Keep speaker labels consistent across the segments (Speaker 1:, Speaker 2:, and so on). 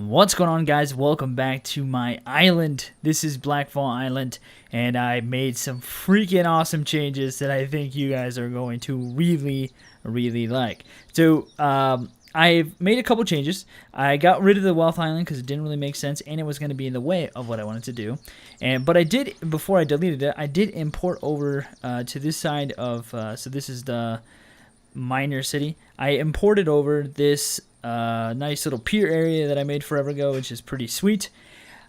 Speaker 1: What's going on, guys? Welcome back to my island. This is Blackfall Island, and I made some freaking awesome changes that I think you guys are going to really like. So I've made a couple changes. I got rid of the wealth island because it didn't really make sense and it was going to be in the way of what I wanted to do. But I did, before I deleted it, I did import over to this side of so this is the minor city. I imported over this nice little pier area that I made forever ago, which is pretty sweet.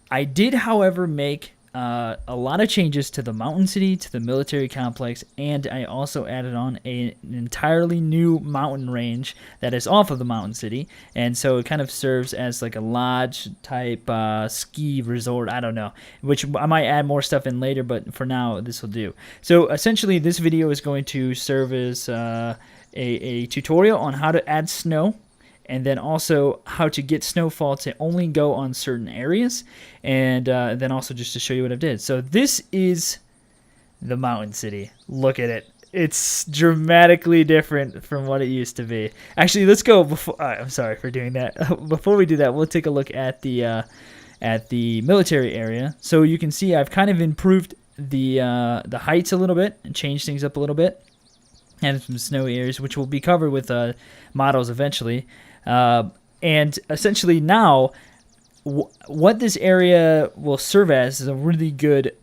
Speaker 1: I did, however, make a lot of changes to the mountain city, to the military complex, and I also added on an entirely new mountain range that is off of the mountain city, and so it kind of serves as like a lodge type ski resort. I don't know, which I might add more stuff in later, but for now this will do. So essentially this video is going to serve as a tutorial on how to add snow, and then also how to get Snowfall to only go on certain areas, and then also just to show you what I did. So this is the mountain city. Look at it. It's dramatically different from what it used to be. Actually, let's go before. I'm sorry for doing that. Before we do that, we'll take a look at the military area. So you can see I've kind of improved the heights a little bit and changed things up a little bit, and some snowy areas, which will be covered with models eventually. And essentially now, what this area will serve as is a really good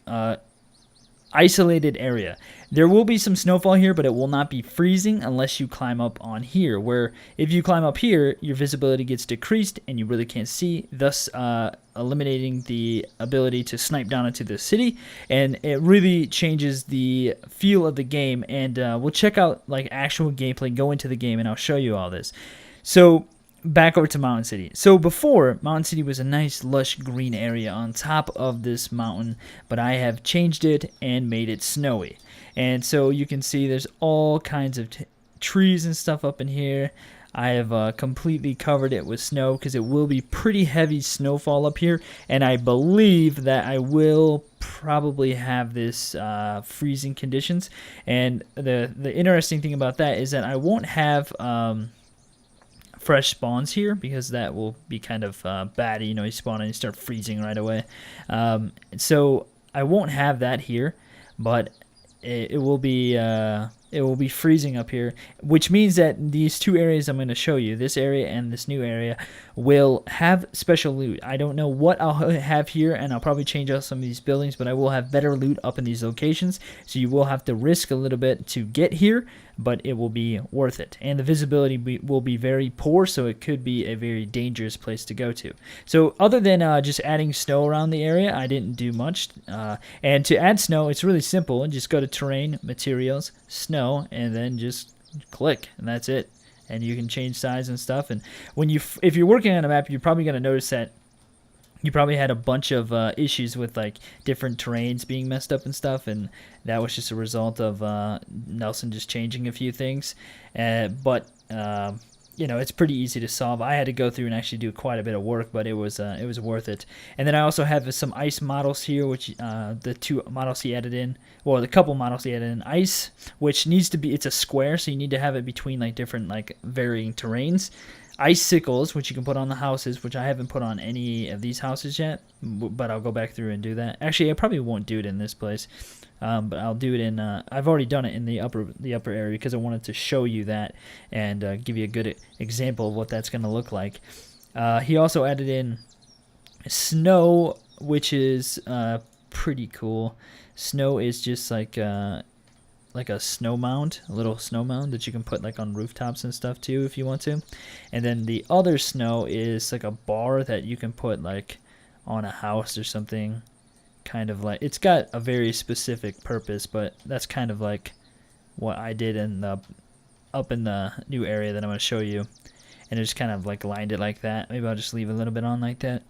Speaker 1: isolated area. There will be some snowfall here, but it will not be freezing unless you climb up on here, where if you climb up here, your visibility gets decreased and you really can't see, thus eliminating the ability to snipe down into the city, and it really changes the feel of the game. And we'll check out like actual gameplay, go into the game, and I'll show you all this. So back over to Mountain City. So before, Mountain City was a nice lush green area on top of this mountain, but I have changed it and made it snowy. And so you can see there's all kinds of trees and stuff up in here. I have completely covered it with snow because it will be pretty heavy snowfall up here, and I believe that I will probably have this freezing conditions. And the interesting thing about that is that I won't have fresh spawns here, because that will be kind of bad. You know, you spawn and you start freezing right away. So I won't have that here, but it will be freezing up here, which means that these two areas I'm going to show you, this area and this new area, will have special loot. I don't know what I'll have here, and I'll probably change out some of these buildings, but I will have better loot up in these locations, so you will have to risk a little bit to get here, but it will be worth it. And the visibility will be very poor, so it could be a very dangerous place to go to. So other than just adding snow around the area, I didn't do much. And to add snow, it's really simple. Just go to Terrain, Materials, Snow, and then just click, and that's it. And you can change size and stuff. And when if you're working on a map, you're probably going to notice that you probably had a bunch of issues with like different terrains being messed up and stuff, and that was just a result of Nelson just changing a few things. But you know, it's pretty easy to solve. I had to go through and actually do quite a bit of work, but it was worth it. And then I also have some ice models here, which the two models he added in, well, the couple models he added in. Ice, which needs to be, it's a square, so you need to have it between like different like varying terrains. Icicles, which you can put on the houses, which I haven't put on any of these houses yet, but I'll go back through and do that. Actually, I probably won't do it in this place, but I'll do it in. I've already done it in the upper area because I wanted to show you that and give you a good example of what that's going to look like. He also added in snow, which is pretty cool. Snow is just like a snow mound, a little snow mound that you can put like on rooftops and stuff too if you want to. And then the other snow is like a bar that you can put like on a house or something. Kind of like, it's got a very specific purpose, but that's kind of like what I did up in the new area that I'm going to show you. And I just kind of like lined it like that. Maybe I'll just leave a little bit on like that.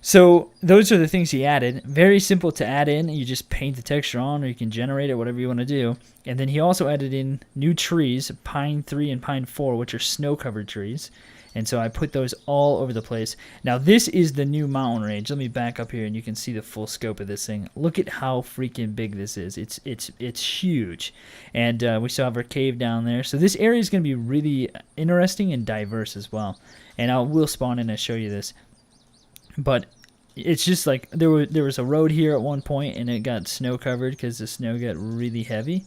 Speaker 1: So those are the things he added. Very simple to add in. You just paint the texture on, or you can generate it, whatever you want to do. And then he also added in new trees, Pine 3 and Pine 4, which are snow-covered trees. And so I put those all over the place. Now this is the new mountain range. Let me back up here and you can see the full scope of this thing. Look at how freaking big this is. It's huge. And we still have our cave down there. So this area is going to be really interesting and diverse as well. And we'll spawn in and show you this. But it's just like there was a road here at one point, and it got snow covered because the snow got really heavy,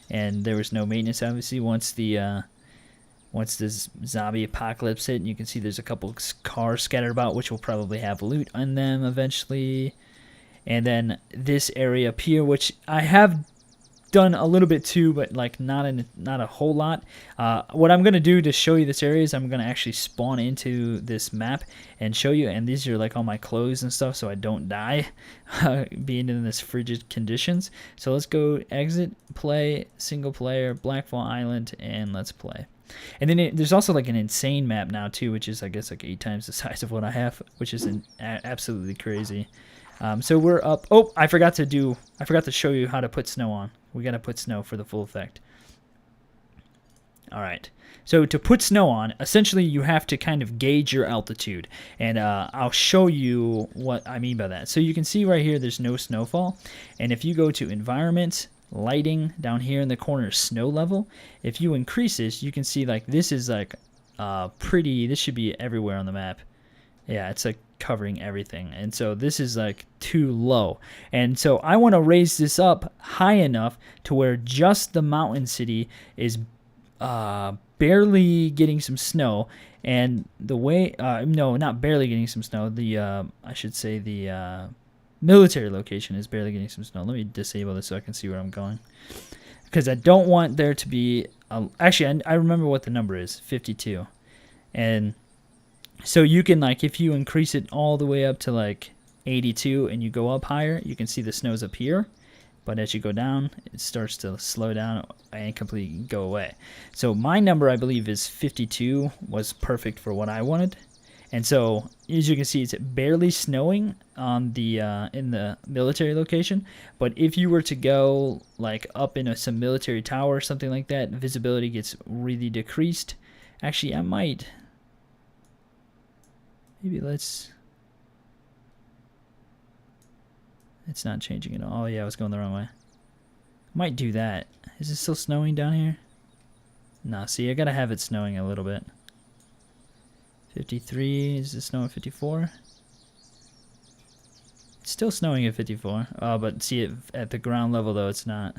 Speaker 1: and there was no maintenance obviously once this zombie apocalypse hit. And you can see there's a couple cars scattered about, which will probably have loot on them eventually. And then this area up here, which I have done a little bit too, but like not a whole lot. What I'm gonna do to show you this area is I'm gonna actually spawn into this map and show you. And these are like all my clothes and stuff, so I don't die being in this frigid conditions. So let's go exit, play, single player, Blackfall Island, and let's play. And then there's also like an insane map now too, which is I guess like 8 times the size of what I have, which is absolutely crazy. So we're up. Oh, I forgot to show you how to put snow on. We gotta put snow for the full effect. All right. So to put snow on, essentially you have to kind of gauge your altitude, and I'll show you what I mean by that. So you can see right here, there's no snowfall, and if you go to environment, lighting, down here in the corner, snow level, if you increase this, you can see like this is like this should be everywhere on the map. Yeah, it's like covering everything, and so this is like too low, and so I want to raise this up high enough to where just the mountain city is barely getting some snow. And the way no, not barely getting some snow, the I should say the military location is barely getting some snow. Let me disable this so I can see where I'm going, because I don't want there to be actually I remember what the number is, 52. And so you can, like, if you increase it all the way up to like 82 and you go up higher, you can see the snow's up here, but as you go down, it starts to slow down and completely go away. So my number, I believe, is 52, was perfect for what I wanted. And so as you can see, it's barely snowing on the in the military location. But if you were to go like up in some military tower or something like that, visibility gets really decreased. Actually, I might. Maybe it's not changing at all. Oh, yeah, I was going the wrong way. Might do that. Is it still snowing down here? Nah, see, I gotta have it snowing a little bit. 53, is it snowing 54? It's still snowing at 54. Oh, but see it at the ground level though, it's not.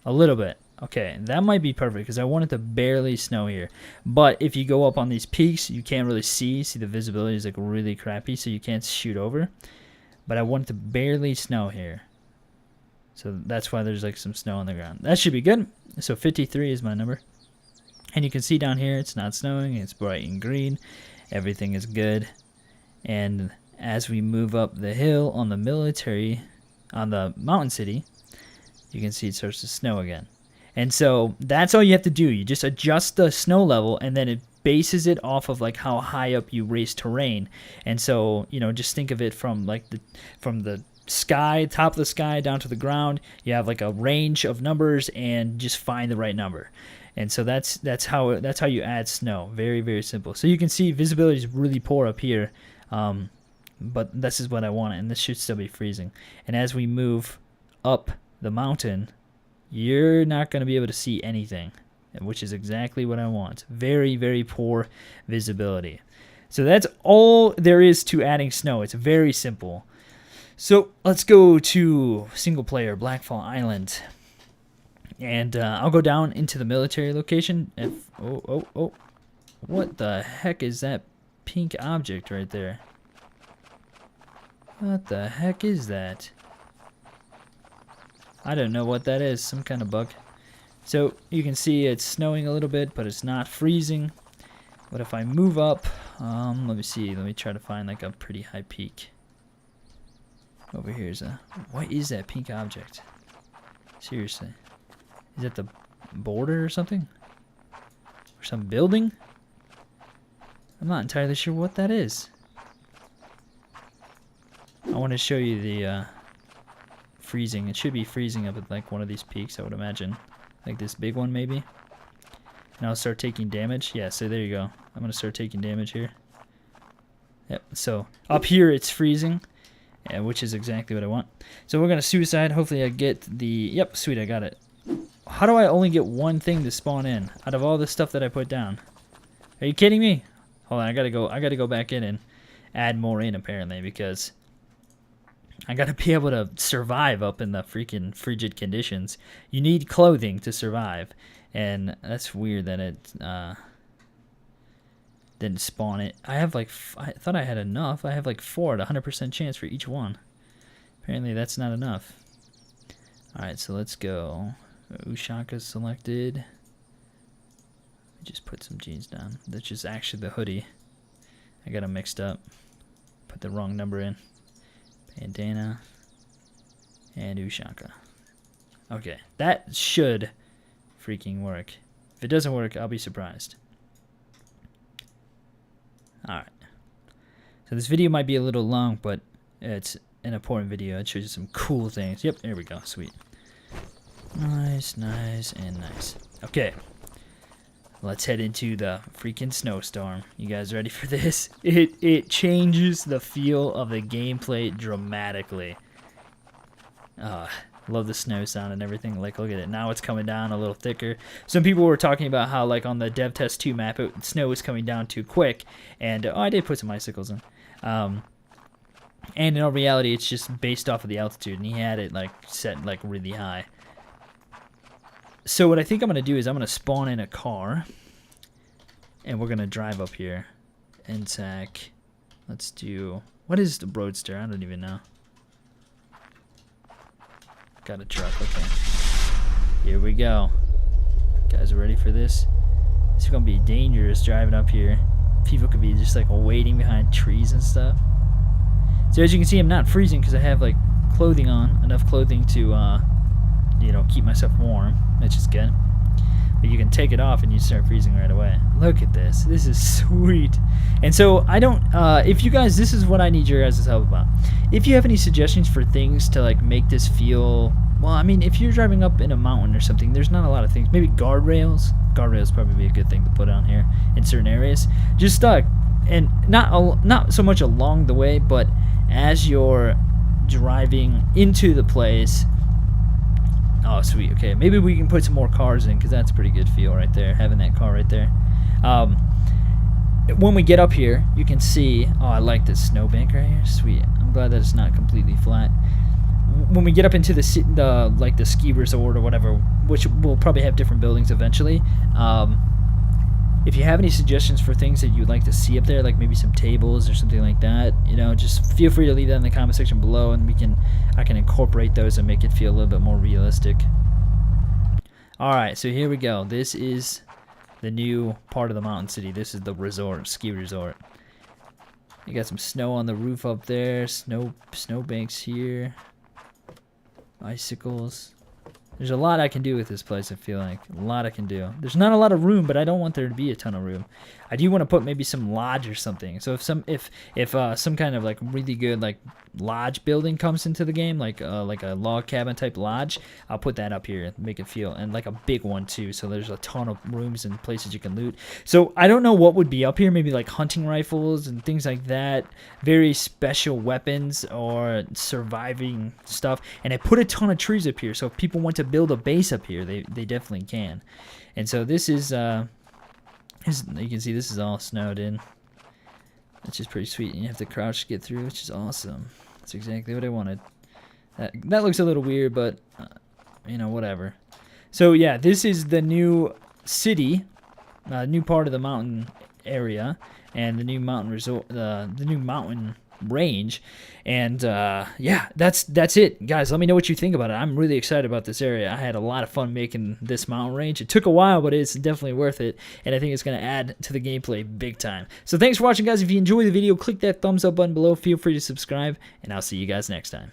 Speaker 1: A little bit. Okay, that might be perfect because I want it to barely snow here. But if you go up on these peaks, you can't really see. See, the visibility is like really crappy, so you can't shoot over. But I want it to barely snow here. So that's why there's like some snow on the ground. That should be good. So 53 is my number. And you can see down here, it's not snowing. It's bright and green. Everything is good. And as we move up the hill on the military, on the mountain city, you can see it starts to snow again. And so that's all you have to do. You just adjust the snow level, and then it bases it off of like how high up you raise terrain. And so, you know, just think of it from like from the sky, top of the sky down to the ground. You have like a range of numbers, and just find the right number. And so that's how you add snow. Very, very simple. So you can see visibility is really poor up here, but this is what I want, and this should still be freezing. And as we move up the mountain, you're not going to be able to see anything, which is exactly what I want. Very, very poor visibility. So that's all there is to adding snow. It's very simple. So let's go to single player Blackfall Island. And I'll go down into the military location. Oh. What the heck is that pink object right there? What the heck is that? I don't know what that is. Some kind of bug. So you can see it's snowing a little bit, but it's not freezing. But if I move up, let me see. Let me try to find like a pretty high peak. Over here is what is that pink object? Seriously. Is that the border or something? Or some building? I'm not entirely sure what that is. I want to show you the freezing. It should be freezing up at like one of these peaks, I would imagine. Like this big one maybe. And I'll start taking damage. Yeah, so there you go. I'm going to start taking damage here. Yep, so up here it's freezing, which is exactly what I want. So we're going to suicide. Hopefully I get the... Yep, sweet, I got it. How do I only get one thing to spawn in out of all the stuff that I put down? Are you kidding me? Hold on, I gotta go back in add more in apparently, because I gotta be able to survive up in the freaking frigid conditions. You need clothing to survive, and that's weird that it didn't spawn it. I have like, I thought I had enough. I have like 4 at 100% chance for each one. Apparently that's not enough. Alright, so let's go. Ushaka's selected. Just put some jeans down. That's just actually the hoodie. I got them mixed up. Put the wrong number in. Bandana. And Ushaka. Okay, that should freaking work. If it doesn't work, I'll be surprised. Alright. So this video might be a little long, but it's an important video. It shows you some cool things. Yep, there we go. Sweet. Nice, nice, and nice. Okay. Let's head into the freaking snowstorm. You guys ready for this? It changes the feel of the gameplay dramatically. Love the snow sound and everything. Like, look at it. Now it's coming down a little thicker. Some people were talking about how, like, on the Dev Test 2 map, snow was coming down too quick. And, I did put some icicles in. And in all reality, it's just based off of the altitude. And he had it, like, set, like, really high. So what I think I'm going to do is I'm going to spawn in a car. And we're going to drive up here. NTAC. Let's do... What is the Roadster? I don't even know. Got a truck, okay. Here we go. Guys are ready for this? It's gonna be dangerous driving up here. People could be just like waiting behind trees and stuff. So as you can see, I'm not freezing because I have like clothing on, enough clothing to, you know, keep myself warm, which is good. But you can take it off and you start freezing right away. Look at this. This is sweet. And so I don't, if you guys, this is what I need your guys' help about. If you have any suggestions for things to like make this feel, well, I mean, if you're driving up in a mountain or something, there's not a lot of things. Maybe guardrails. Guardrails probably be a good thing to put on here in certain areas. Just and not so much along the way, but as you're driving into the place. Oh, sweet. Okay, maybe we can put some more cars in because that's a pretty good feel right there, having that car right there. When we get up here, you can see, oh, I like this snowbank right here. Sweet. I'm glad that it's not completely flat. When we get up into the ski resort or whatever, which will probably have different buildings eventually, if you have any suggestions for things that you'd like to see up there, like maybe some tables or something like that, you know, just feel free to leave that in the comment section below, and I can incorporate those and make it feel a little bit more realistic. Alright, so here we go. This is the new part of the mountain city. This is the resort, ski resort. You got some snow on the roof up there, snow banks here, icicles. There's a lot I can do with this place, I feel like. A lot I can do. There's not a lot of room, but I don't want there to be a ton of room. I do want to put maybe some lodge or something. So if some kind of like really good like lodge building comes into the game, like a log cabin type lodge, I'll put that up here and make it feel, and like a big one too. So there's a ton of rooms and places you can loot. So I don't know what would be up here. Maybe like hunting rifles and things like that. Very special weapons or surviving stuff. And I put a ton of trees up here. So if people want to build a base up here, they definitely can. And so this is you can see this is all snowed in, which is pretty sweet. And you have to crouch to get through, which is awesome. That's exactly what I wanted. That looks a little weird, but you know, whatever. So yeah, this is the new city, new part of the mountain area, and the new mountain resort, the new mountain range. And yeah, that's it, guys. Let me know what you think about it. I'm really excited about this area. I had a lot of fun making this mountain range. It took a while, but it's definitely worth it, and I think it's going to add to the gameplay big time. So thanks for watching, guys. If you enjoyed the video, click that thumbs up button below. Feel free to subscribe, and I'll see you guys next time.